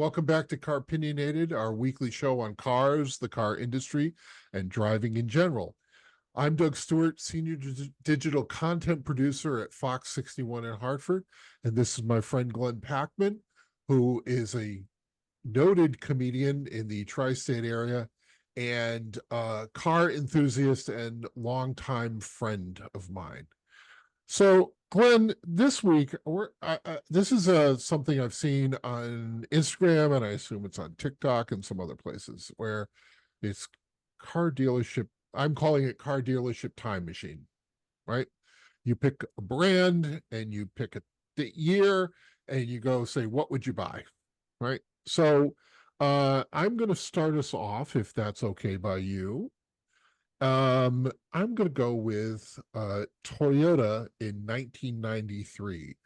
Welcome back to Car-Pinion, our weekly show on cars, the car industry, and driving in general. I'm Doug Stewart, Senior Digital Content Producer at Fox 61 in Hartford, and this is my friend Glenn Packman, who is a noted comedian in the tri-state area and a car enthusiast and longtime friend of mine. So, Glenn, this week, this is something I've seen on Instagram, and I assume it's on TikTok and some other places where it's car dealership. I'm calling it car dealership time machine, right? You pick a brand and you pick the year and you go say, what would you buy, right? So, I'm going to start us off, if that's okay by you. I'm going to go with Toyota in 1993.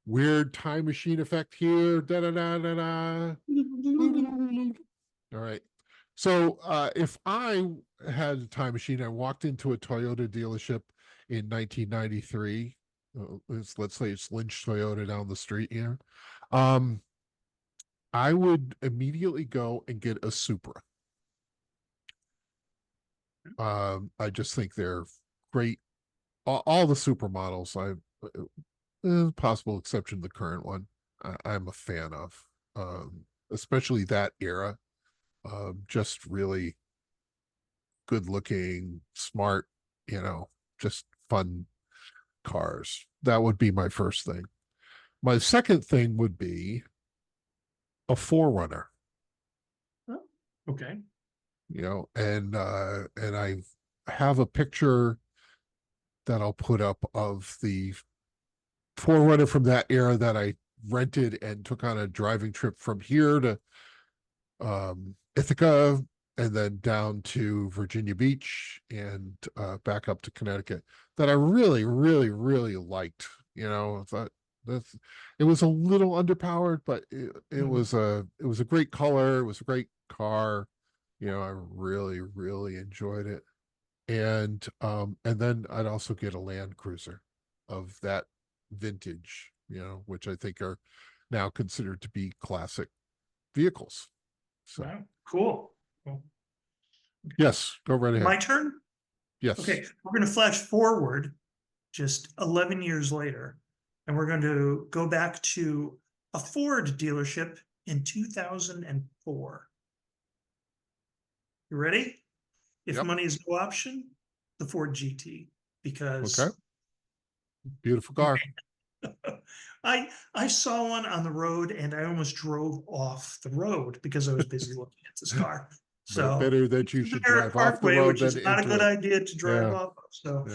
Weird time machine effect here. Da da da da da. All right. So if I had a time machine, I walked into a Toyota dealership in 1993. Let's say it's Lynch Toyota down the street here. I would immediately go and get a Supra. I just think they're great. All the supermodels, possible exception the current one, I'm a fan of, especially that era. Just really good looking, smart, just fun cars. That would be my first thing. My second thing would be a 4Runner. Oh, okay. And I have a picture that I'll put up of the 4Runner from that era that I rented and took on a driving trip from here to Ithaca and then down to Virginia Beach and back up to Connecticut, that I really, really, really liked. I thought it was a little underpowered, but it was a great color. It was a great car. I really, really enjoyed it. And then I'd also get a Land Cruiser of that vintage, which I think are now considered to be classic vehicles. So wow, cool. Okay. Yes, go right ahead. My turn? Yes. Okay, we're going to flash forward just 11 years later, and we're going to go back to a Ford dealership in 2004. You ready? If Yep. money is no option, the Ford GT, because okay, beautiful car. I saw one on the road and I almost drove off the road because I was busy looking at this car. So better that you should drive off the road, which is not a good idea to drive off of. So,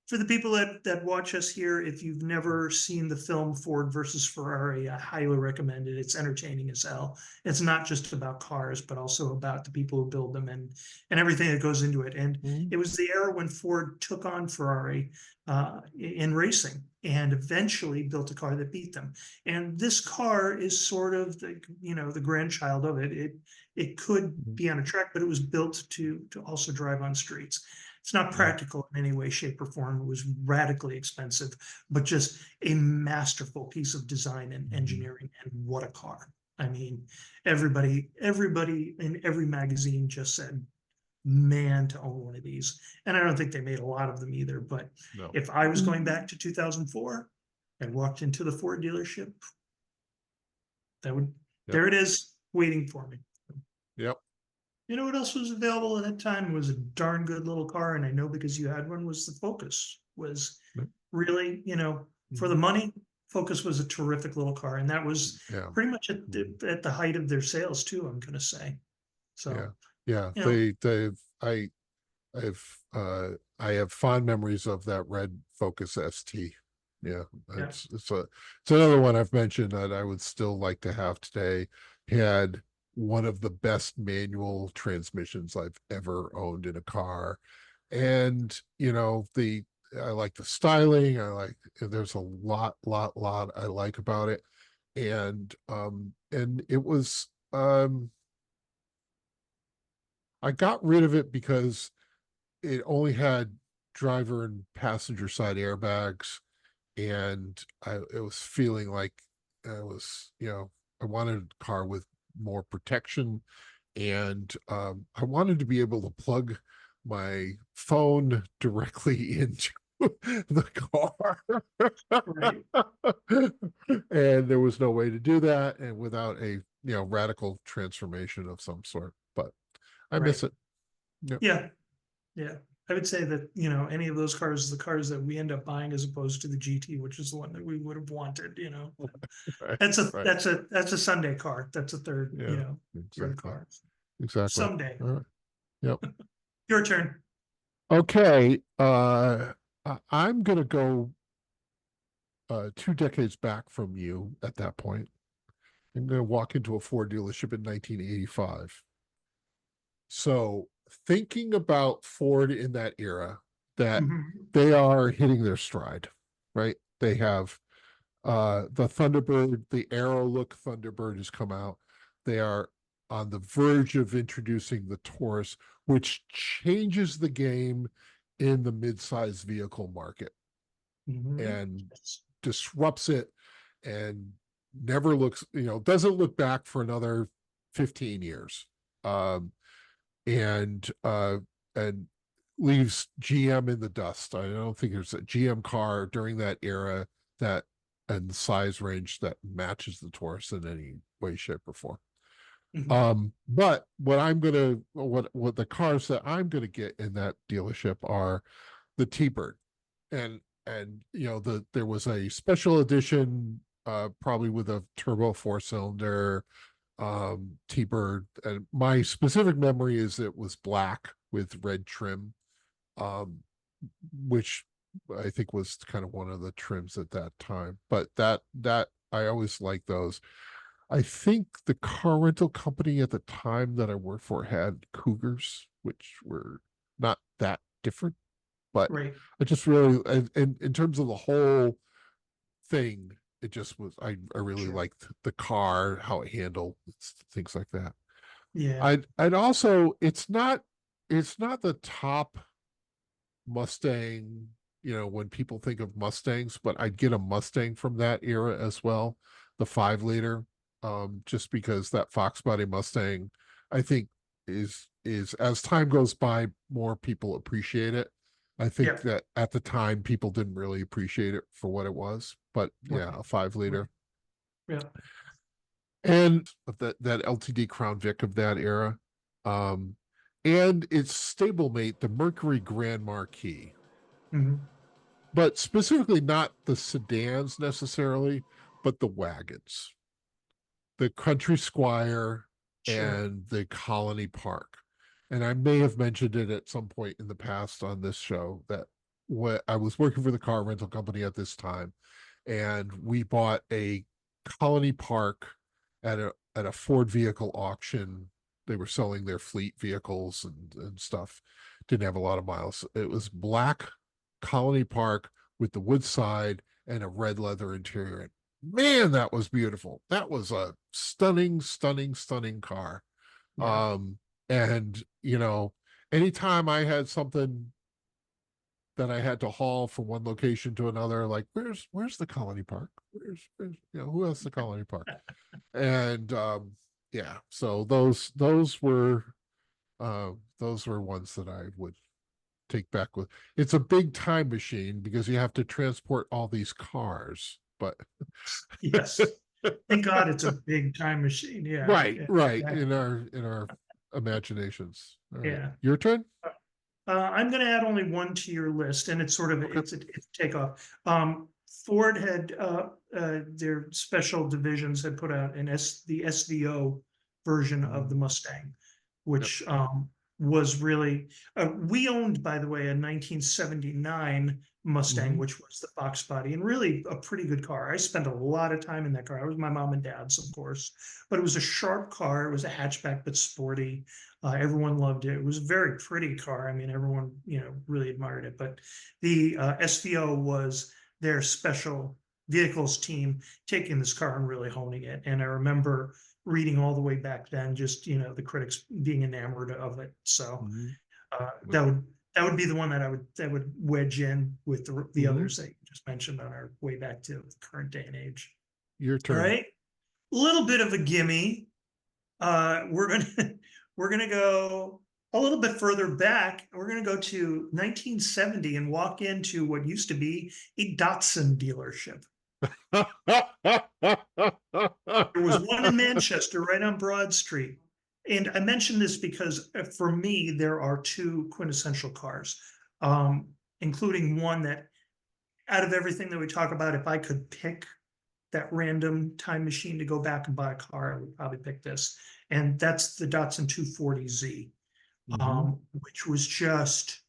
for the people that watch us here, if you've never seen the film Ford versus Ferrari, I highly recommend it. It's entertaining as hell. It's not just about cars, but also about the people who build them and everything that goes into it. And it was the era when Ford took on Ferrari in racing and eventually built a car that beat them. And this car is sort of the grandchild of it. It could be on a track, but it was built to also drive on streets. It's not practical in any way, shape, or form. It was radically expensive, but just a masterful piece of design and engineering. And what a car. I mean, everybody in every magazine just said, man, to own one of these. And I don't think they made a lot of them either. But if I was going back to 2004 and walked into the Ford dealership, there it is waiting for me. Yep. You know what else was available at that time? It was a darn good little car, and I know because you had one, was the Focus. Was really, for the money, Focus was a terrific little car, and that was pretty much at the height of their sales too, I'm gonna say. So I have fond memories of that red Focus ST. It's another one I've mentioned that I would still like to have today. Had one of the best manual transmissions I've ever owned in a car. And, I like the styling. There's a lot I like about it. And it was, I got rid of it because it only had driver and passenger side airbags. And it was feeling like I was, I wanted a car with more protection, and I wanted to be able to plug my phone directly into the car. Right. And there was no way to do that, and without a radical transformation of some sort. But I Right. miss it. Yep. Yeah. Yeah. I would say that, any of those cars, the cars that we end up buying as opposed to the GT, which is the one that we would have wanted. Right. That's a Right. that's a Sunday car. That's a third, Yeah. third Exactly. car. Exactly. Someday. All right. Yep. Your turn. Okay. I'm gonna go 2 decades back from you at that point. I'm gonna walk into a Ford dealership in 1985. So thinking about Ford in that era, that Mhm. they are hitting their stride, right? They have the Thunderbird, the Aero look Thunderbird has come out. They are on the verge of introducing the Taurus, which changes the game in the mid-size vehicle market Mhm. and disrupts it, and never looks, doesn't look back for another 15 years. Um, and and leaves GM in the dust. I don't think there's a GM car during that era that and size range that matches the Taurus in any way, shape, or form. Mhm. But what the cars that I'm gonna get in that dealership are the T-Bird, and there was a special edition, probably with a turbo 4-cylinder T-Bird, and my specific memory is it was black with red trim, um which I think was kind of one of the trims at that time. But that I always liked those. I think the car rental company at the time that I worked for had Cougars, which were not that different, but Right. I just really, in terms of the whole thing, it just was, I really Sure. liked the car, how it handled things like that. Yeah. I'd also, it's not the top Mustang, when people think of Mustangs, but I'd get a Mustang from that era as well, the 5 liter, just because that Fox body Mustang, I think, is as time goes by, more people appreciate it. I think Yeah. that at the time people didn't really appreciate it for what it was, but yeah, Right. a 5 liter. Right. Yeah. And that LTD Crown Vic of that era, um, and its stablemate, the Mercury Grand Marquis, Mhm. but specifically not the sedans necessarily, but the wagons, the Country Squire Sure. and the Colony Park. And I may have mentioned it at some point in the past on this show that what I was working for the car rental company at this time, and we bought a Colony Park at a Ford vehicle auction. They were selling their fleet vehicles and stuff. Didn't have a lot of miles. It was black Colony Park with the wood side and a red leather interior. Man, that was beautiful. That was a stunning, stunning, stunning car. Yeah. Um, and anytime I had something that I had to haul from one location to another, like where's the Colony Park? Where's who has the Colony Park? And yeah, so those were ones that I would take back with. It's a big time machine because you have to transport all these cars, but Yes. Thank God it's a big time machine. Yeah. right, Yeah. right, Exactly. in our imaginations. All right, Yeah. your turn. I'm going to add only one to your list, and it's sort of Okay. it's a takeoff. Ford had their special divisions had put out the SVO version of the Mhm. Mustang, Yep. which was really we owned, by the way, a 1979 Mustang, Hmm. which was the Fox body, and really a pretty good car. I spent a lot of time in that car. It was my mom and dad's, of course, but it was a sharp car. It was a hatchback, but sporty. Everyone loved it. It was a very pretty car. I mean, everyone, really admired it. But the SVO was their special vehicles team taking this car and really honing it. And I remember reading all the way back then, just the critics being enamored of it. So Hmm. uh, Yep. that would that would be the one that would wedge in with the Hmm. others that you just mentioned on our way back to the current day and age. Your All turn. right. A little bit of a gimme. We're gonna we're gonna go a little bit further back. We're gonna go to 1970 and walk into what used to be a Datsun dealership. There was one in Manchester, right on Broad Street. And I mention this because for me, there are two quintessential cars, including one that out of everything that we talk about, if I could pick that random time machine to go back and buy a car, I would probably pick this. And that's the Datsun 240Z, which was just,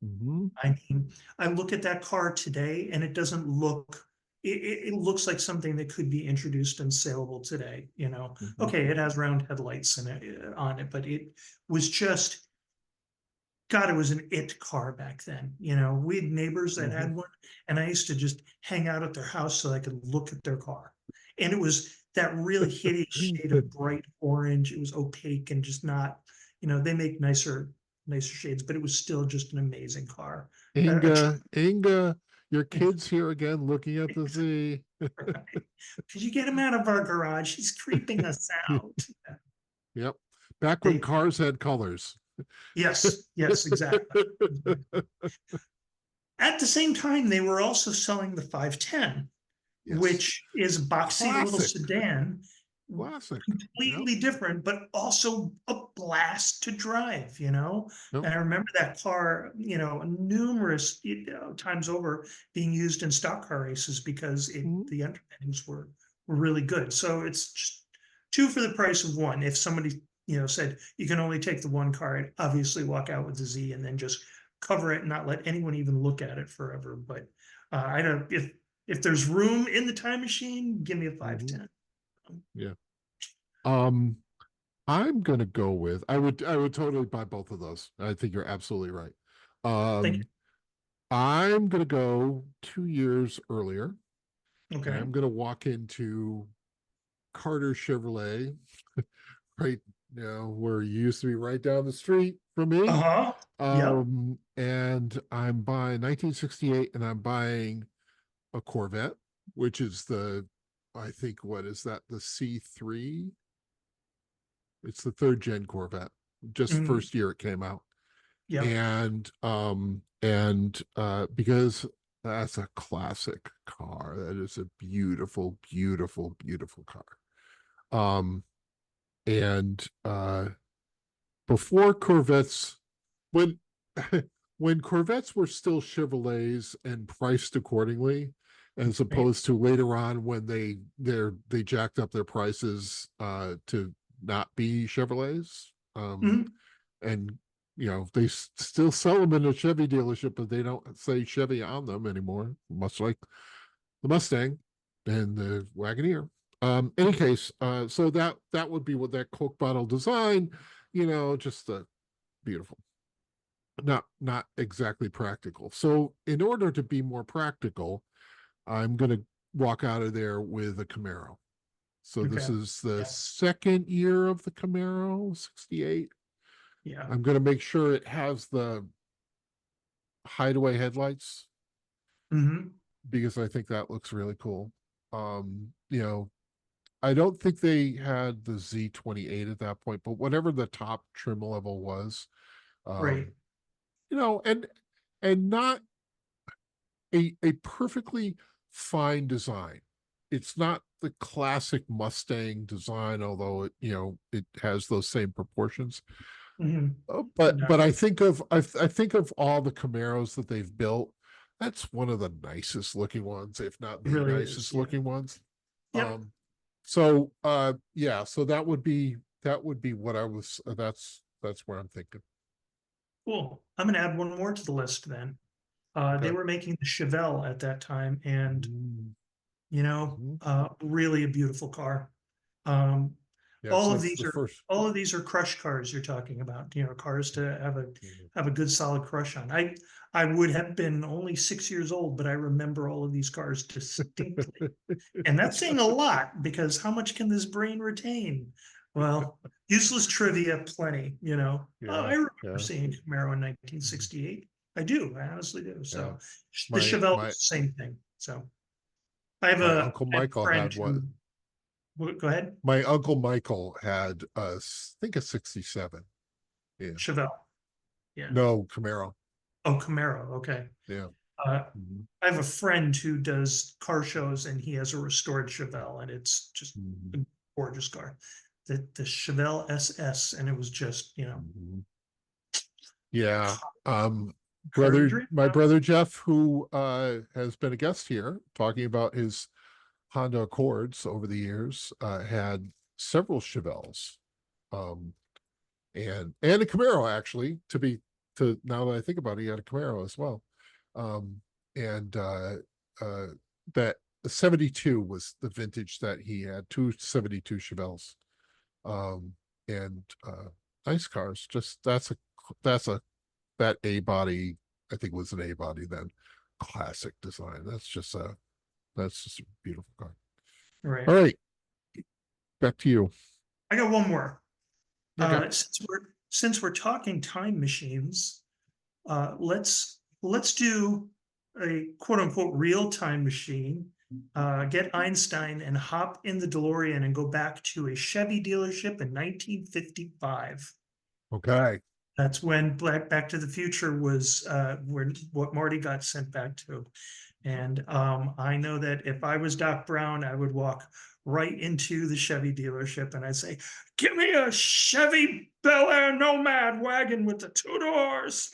I mean, I look at that car today and it doesn't look, it looks like something that could be introduced and saleable today, you know. Okay, it has round headlights on it, but it was just, God, it was an it car back then. You know, we had neighbors that had one, and I used to just hang out at their house so I could look at their car. And it was that really hideous shade of bright orange. It was opaque and just not, you know, they make nicer shades, but it was still just an amazing car. Inga, your kid's here again looking at the Z. Could you get him out of our garage? He's creeping us out. Yep. Back when cars had colors. Yes, exactly. At the same time, they were also selling the 510, which is a boxy little sedan, completely different, but also a blast to drive, you know? And I remember that car, you know, numerous times over being used in stock car races because the underpinnings were really good. So it's just two for the price of one. If somebody, you know, said you can only take the one car, I'd obviously walk out with the Z and then just cover it and not let anyone even look at it forever. But I don't, if there's room in the time machine, give me a 510. Yeah. I'm gonna go with I would totally buy both of those. I think you're absolutely right. Thank you. I'm gonna go 2 years earlier. Okay. I'm gonna walk into Carter Chevrolet, right now where you used to be right down the street from me. Yep. And I'm buying 1968 and I'm buying a Corvette, which is I think, what is that? The C3? It's the third gen Corvette, just first year it came out. Yep. And because that's a classic car. That is a beautiful, beautiful, beautiful car. And before Corvettes, when when Corvettes were still Chevrolets and priced accordingly, as opposed to later on when they jacked up their prices to not be Chevrolets. And you know, they still sell them in a Chevy dealership, but they don't say Chevy on them anymore, much like the Mustang and the Wagoneer. Any case, so that would be what that Coke bottle design, you know, just beautiful. Not exactly practical. So in order to be more practical, I'm going to walk out of there with a Camaro. So this is the second year of the Camaro, 68. Yeah. I'm going to make sure it has the hideaway headlights because I think that looks really cool. You know, I don't think they had the Z28 at that point, but whatever the top trim level was, you know, and not a perfectly fine design. It's not the classic Mustang design, although it, you know, it has those same proportions. But I think of I think of all the Camaros that they've built. That's one of the nicest looking ones, if not the nicest looking ones. So yeah, so that would be what I was. That's where I'm thinking. Cool. I'm gonna add one more to the list then. They were making the Chevelle at that time, and you know, really a beautiful car. All of these are crush cars you're talking about, you know, cars to have a good solid crush on. I would have been only 6 years old, but I remember all of these cars distinctly. And that's saying a lot because how much can this brain retain? Well, useless trivia, plenty, you know. I remember seeing a Camaro in 1968. I do, I honestly do. So the Chevelle was the same thing. So My I Uncle have a Michael friend had who, one. go ahead, My Uncle Michael had I think a 67. Yeah. Chevelle. Yeah. No, Camaro. Oh, Camaro. Okay. Yeah. Uh, Mhm. I have a friend who does car shows and he has a restored Chevelle and it's just Mhm. a gorgeous car. The Chevelle SS and it was just, Mhm. Yeah. car of the dream. My brother Jeff, who has been a guest here talking about his Honda Accords over the years, had several Chevelles. Um, and a Camaro actually, to now that I think about it, he had a Camaro as well. Um, and uh that 72 was the vintage that he had, two 72 Chevelles. Um, and nice cars. Just that's a that A body, I think was an A body then. Classic design. That's just a beautiful car. Right. All right, back to you. I got one more. Okay. Since we're talking time machines, let's do a quote unquote real time machine. Get Einstein and hop in the DeLorean and go back to a Chevy dealership in 1955. Okay. That's when Back to the Future was when what Marty got sent back to. And I know that if I was Doc Brown, I would walk right into the Chevy dealership and I'd say, "Give me a Chevy Bel Air Nomad wagon with the two doors."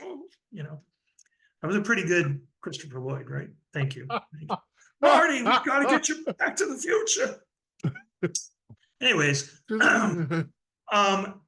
You know, that was a pretty good Christopher Lloyd, right? Thank you. Thank you. Marty, we got to get you back to the future. Anyways, um,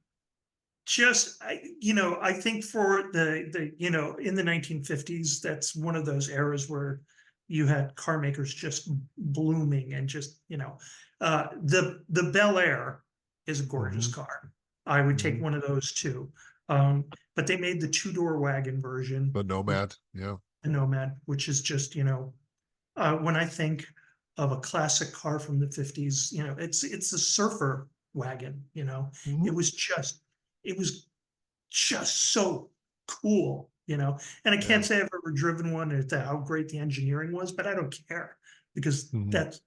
just I think for the in the 1950s, that's one of those eras where you had car makers just blooming and just the Bel Air is a gorgeous Mhm. car. I would take Mhm. one of those too. But they made the two-door wagon version, The Nomad. Yeah. the Nomad, which is just when I think of a classic car from the 50s, it's a surfer wagon, Mhm. it was just it was just so cool, And I Yeah. can't say I've ever driven one or how great the engineering was, but I don't care because Mhm.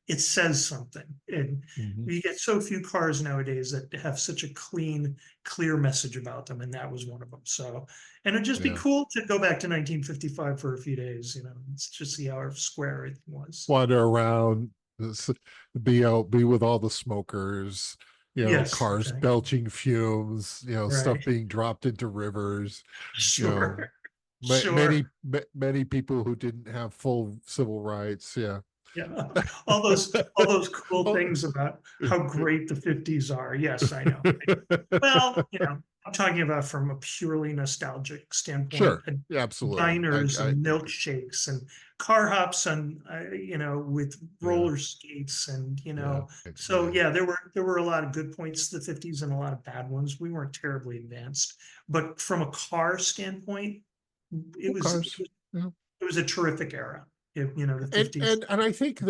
it says something. And Mhm. you get so few cars nowadays that have such a clean, clear message about them, and that was one of them. So, and it'd just be Yeah. cool to go back to 1955 for a few days, just see how square everything was. Wander around, be with all the smokers, Yes, cars exactly. belching fumes, stuff Right. being dropped into rivers, you know, Sure. many Sure. many people who didn't have full civil rights. Yeah. Yeah. All those cool Oh, things about how great the 50s are. Yes, I know. Well, I'm talking about from a purely nostalgic standpoint, sure. Yeah, absolutely. diners I and milkshakes and car hops and with yeah, roller skates and yeah, so yeah. yeah, there were a lot of good points to the 50s and a lot of bad ones. We weren't terribly advanced, but from a car standpoint, it Cool was it cars. was, Yeah. it was a terrific era. The and 50s and and I think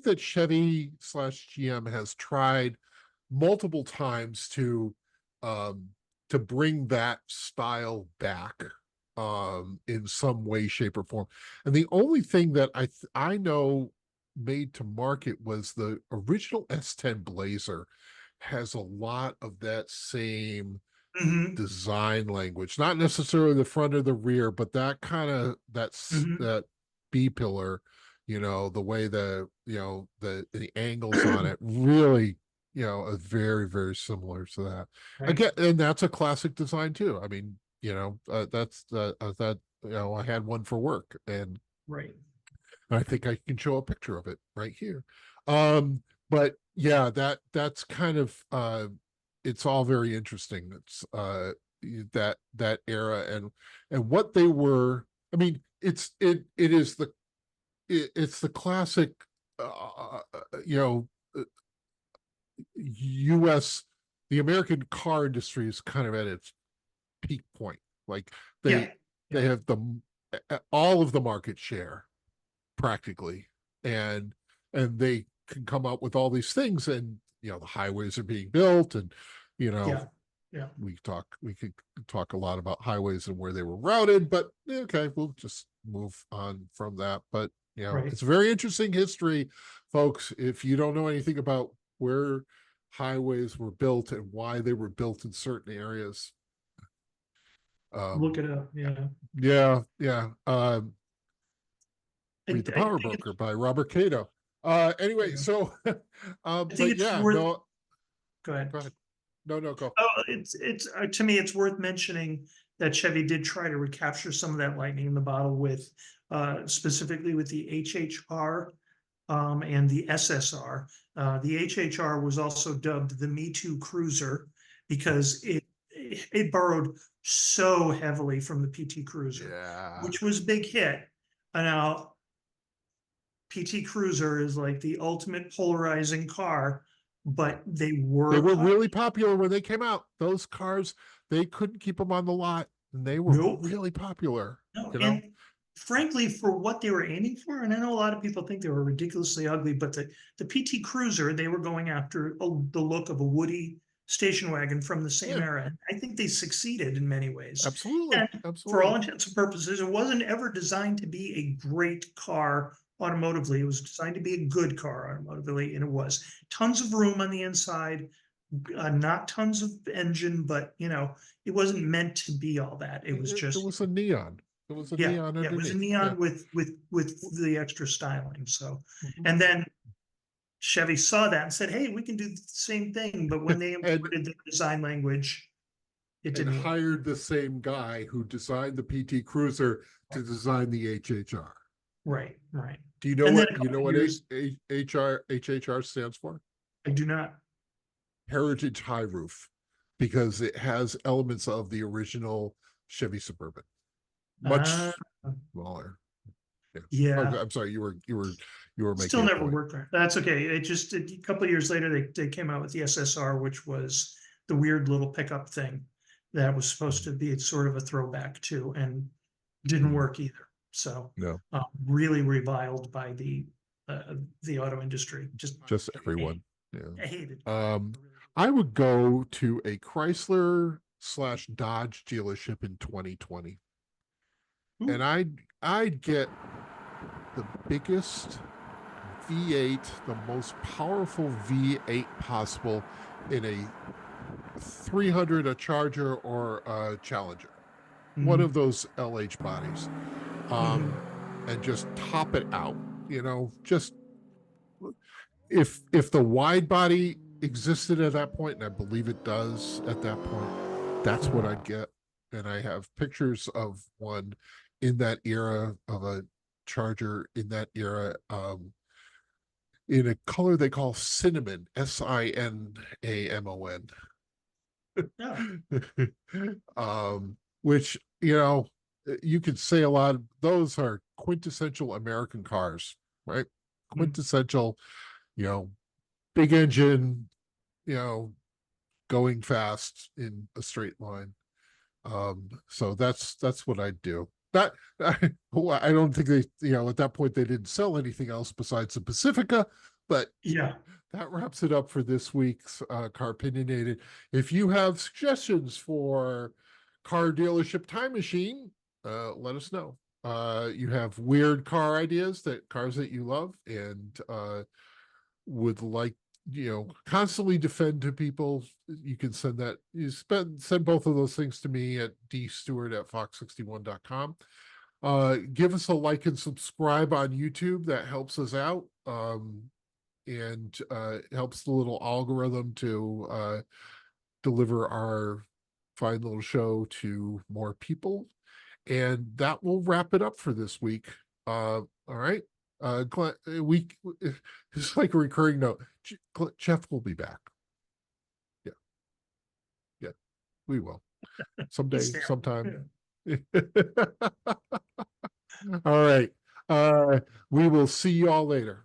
that Chevy slash GM has tried multiple times um to bring that style back in some way, shape, or form. And the only thing that I know made to market was the original S10 Blazer has a lot of that same hmm design language, not necessarily the front or the rear, but that kind of hmm that B pillar, the way the angles on it really, are very, very similar to that. Right. Again, and that's a classic design too. I mean, that's that I had one for work, and Right. I think I can show a picture of it right here. But yeah, that's kind of it's all very interesting. It's that era and what they were. I mean, it's the classic you know US the American car industry is kind of at its peak point. Like they Yeah. they Yeah. have all of the market share practically, and they can come up with all these things, and the highways are being built, and you know Yeah. Yeah. we could talk a lot about highways and where they were routed, but okay, we'll just move on from that. But You know, Right. it's a very interesting history, folks. If you don't know anything about where highways were built and why they were built in certain areas, Look it up. Yeah. yeah. I, Read The I Power think Broker it's, by Robert Cato. Anyway, so I think but it's yeah, worth, no, go ahead. go ahead. No, go. Oh, it's to me, it's worth mentioning that Chevy did try to recapture some of that lightning in the bottle with, specifically with the HHR, and the SSR. The HHR was also dubbed the Me Too Cruiser because it borrowed so heavily from the PT Cruiser, Yeah. which was a big hit. And now PT Cruiser is like the ultimate polarizing car, but they They were were really popular when they came out. Those cars, they couldn't keep them on the lot, and they were nope. really popular. No, You know, and frankly, for what they were aiming for, and I know a lot of people think they were ridiculously ugly, but the PT Cruiser, they were going after the look of a Woody station wagon from the same yeah, era. And I think they succeeded in many ways. absolutely, And for all absolutely. intents and purposes, it wasn't ever designed to be a great car automotively. It was designed to be a good car automotively, and it was. Tons of room on the inside, not tons of engine, but it wasn't meant to be all that. It was It just was a neon. It was a yeah, neon yeah, it was a underneath. Yeah. neon with the extra styling. So, Mhm. and then Chevy saw that and said, "Hey, we can do the same thing." But when they and imported their design language, it and didn't work. hired the same guy who designed the PT Cruiser to design the HHR. Right, right. Do you know And then what a you couple know of what years, HHR stands for? I do not. Heritage High Roof, because it has elements of the original Chevy Suburban, Uh, much smaller. Yeah. yeah, Okay, I'm sorry. You were still making a never point. worked right. That's okay. It just a couple of years later, they came out with the SSR, which was the weird little pickup thing that was supposed to be sort of a throwback to, and didn't Mhm. work either. So No, really reviled by the auto industry. just everyone. I hated. Um, I would go to a Chrysler slash Dodge dealership in 2020, and Ooh, I'd get the biggest V8, the most powerful V8 possible in a 300, a Charger, or a Challenger, one of mhm, those LH bodies, um, mhm. and just top it out. Just if the wide body existed at that point, and I believe it does at that point, that's what I'd get. And I have pictures of one in that era, of a Charger in that era, in a color they call cinnamon, Sinamon. Yeah. Which, you could say a lot of those are quintessential American cars, right? Mm. Quintessential, you know, big engine, you know, going fast in a straight line. So that's what I'd do. That I don't think they, at that point they didn't sell anything else besides the Pacifica, but Yeah. that wraps it up for this week's Car-Pinionated. If you have suggestions for car dealership time machine, let us know. You have weird cars that you love, and would like, constantly defend to people, you can send both of those things to me at dstewart@fox61.com. Give us a like and subscribe on YouTube. That helps us out. And helps the little algorithm to deliver our fine little show to more people. And that will wrap it up for this week. All right. It's like a recurring note. Jeff will be back. Yeah, yeah, we will. He's Someday, there. sometime. Yeah. All right. We will see you all later.